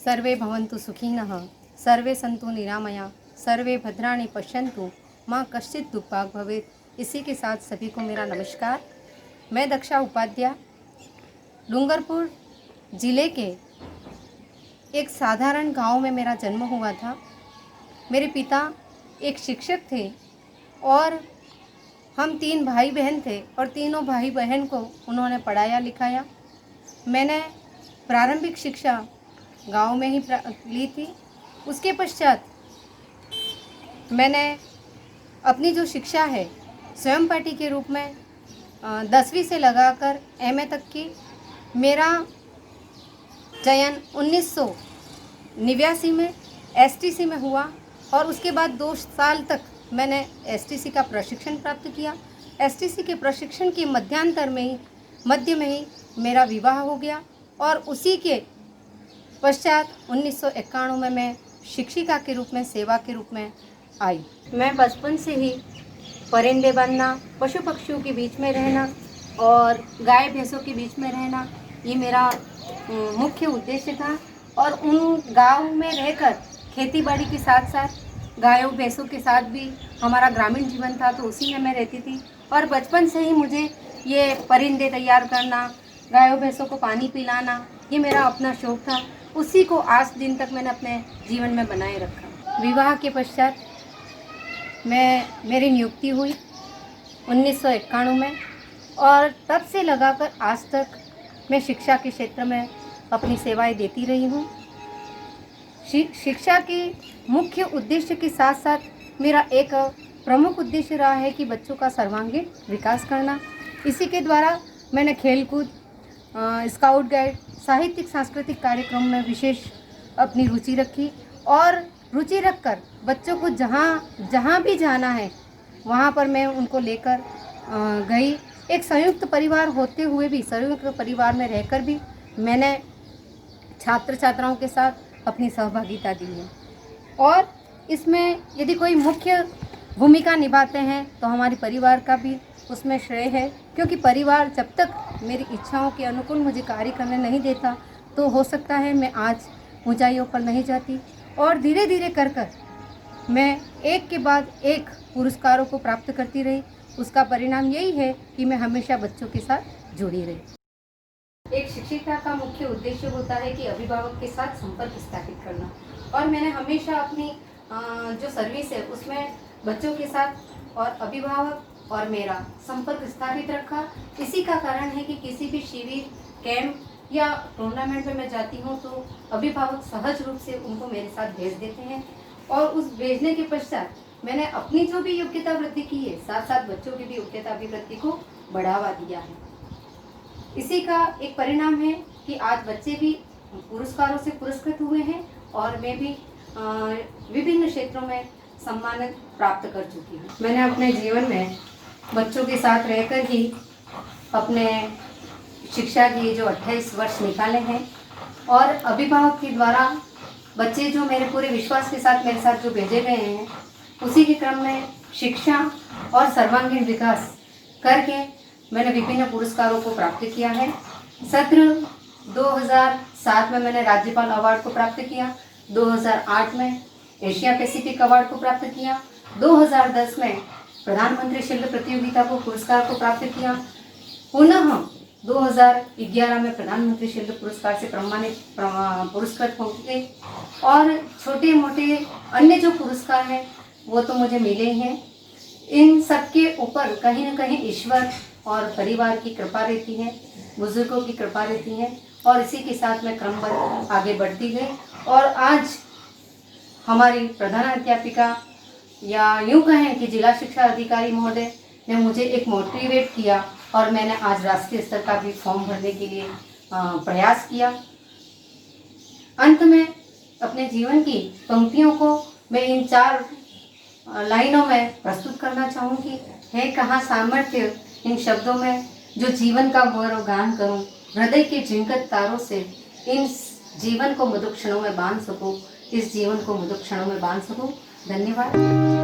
सर्वे भवन्तु सुखिनः, सर्वे सन्तु निरामया, सर्वे भद्राणि पश्यन्तु, माँ कश्चित् दुःखभाग् भवेत्। इसी के साथ सभी को मेरा नमस्कार। मैं दक्षा उपाध्याय डूंगरपुर ज़िले के एक साधारण गांव में मेरा जन्म हुआ था। मेरे पिता एक शिक्षक थे और हम 3 भाई बहन थे और तीनों भाई बहन को उन्होंने पढ़ाया लिखाया। मैंने प्रारंभिक शिक्षा गांव में ही ली थी। उसके पश्चात मैंने अपनी जो शिक्षा है स्वयं पाठी के रूप में 10वीं से लगाकर एमए तक की। मेरा चयन 1989 में एसटीसी में हुआ और उसके बाद 2 साल तक मैंने एसटीसी का प्रशिक्षण प्राप्त किया। एसटीसी के प्रशिक्षण के मध्य में ही मेरा विवाह हो गया और उसी के पश्चात 1991 में मैं शिक्षिका के रूप में सेवा के रूप में आई। मैं बचपन से ही परिंदे बनना, पशु पक्षियों के बीच में रहना और गाय भैंसों के बीच में रहना, ये मेरा मुख्य उद्देश्य था। और उन गांव में रहकर खेती बाड़ी के साथ साथ गायों भैंसों के साथ भी हमारा ग्रामीण जीवन था, तो उसी में मैं रहती थी। और बचपन से ही मुझे ये परिंदे तैयार करना, गायों भैंसों को पानी पिलाना, ये मेरा अपना शौक़ था। उसी को आज दिन तक मैंने अपने जीवन में बनाए रखा। विवाह के पश्चात मेरी नियुक्ति हुई 1991 में और तब से लगाकर आज तक मैं शिक्षा के क्षेत्र में अपनी सेवाएं देती रही हूँ। शिक्षा के मुख्य उद्देश्य के साथ साथ मेरा एक प्रमुख उद्देश्य रहा है कि बच्चों का सर्वांगीण विकास करना। इसी के द्वारा मैंने खेलकूद, स्काउट गाइड, साहित्यिक सांस्कृतिक कार्यक्रम में विशेष अपनी रुचि रखी और रुचि रखकर बच्चों को जहाँ भी जाना है वहाँ पर मैं उनको लेकर गई। एक संयुक्त परिवार होते हुए भी, संयुक्त परिवार में रहकर भी मैंने छात्र छात्राओं के साथ अपनी सहभागिता दी है। और इसमें यदि कोई मुख्य भूमिका निभाते हैं तो हमारे परिवार का भी उसमें श्रेय है, क्योंकि परिवार जब तक मेरी इच्छाओं के अनुकूल मुझे कार्य करने नहीं देता तो हो सकता है मैं आज ऊंचाइयों पर नहीं जाती। और धीरे धीरे कर मैं एक के बाद एक पुरस्कारों को प्राप्त करती रही। उसका परिणाम यही है कि मैं हमेशा बच्चों के साथ जुड़ी रही। एक शिक्षिका का मुख्य उद्देश्य होता है कि अभिभावक के साथ संपर्क स्थापित करना, और मैंने हमेशा अपनी जो सर्विस है उसमें बच्चों के साथ और अभिभावक और मेरा संपर्क स्थापित रखा। इसी का कारण है कि किसी भी शिविर, कैंप या टूर्नामेंट में मैं जाती हूँ तो अभिभावक सहज रूप से उनको मेरे साथ भेज देते हैं और उस भेजने के पश्चात मैंने अपनी जो भी योग्यता वृद्धि की है साथ साथ बच्चों की भी योग्यता अभिवृद्धि को बढ़ावा दिया है। इसी का एक परिणाम है कि आज बच्चे भी पुरस्कारों से पुरस्कृत हुए हैं और मैं भी विभिन्न क्षेत्रों में सम्मान प्राप्त कर चुकी हूँ। मैंने अपने जीवन में बच्चों के साथ रहकर ही अपने शिक्षा के जो 28 वर्ष निकाले हैं और अभिभावक के द्वारा बच्चे जो मेरे पूरे विश्वास के साथ मेरे साथ जो भेजे गए हैं उसी के क्रम में शिक्षा और सर्वांगीण विकास करके मैंने विभिन्न पुरस्कारों को प्राप्त किया है। सत्र 2007 में मैंने राज्यपाल अवार्ड को प्राप्त किया, 2008 में एशिया पैसिफिक अवार्ड को प्राप्त किया, 2010 में प्रधानमंत्री शिल्प प्रतियोगिता को पुरस्कार को प्राप्त किया, पुनः 2011 में प्रधानमंत्री शिल्प पुरस्कार से पुरस्कृत हो गए और छोटे मोटे अन्य जो पुरस्कार हैं वो तो मुझे मिले ही हैं। इन सब के ऊपर कहीं ना कहीं ईश्वर और परिवार की कृपा रहती है, बुजुर्गों की कृपा रहती है और इसी के साथ मैं क्रमबद्ध आगे बढ़ती गई और आज हमारी प्रधानाध्यापिका या यूँ कहें कि जिला शिक्षा अधिकारी महोदय ने मुझे एक मोटिवेट किया और मैंने आज राष्ट्रीय स्तर का भी फॉर्म भरने के लिए प्रयास किया। अंत में अपने जीवन की पंक्तियों को मैं इन 4 लाइनों में प्रस्तुत करना चाहूँगी। है कहाँ सामर्थ्य इन शब्दों में जो जीवन का गौरव गान करूँ, हृदय के झिंकत तारों से इन जीवन को मधुर क्षणों में बांध सकूँ, इस जीवन को मधुर क्षणों में बांध सकूँ। धन्यवाद।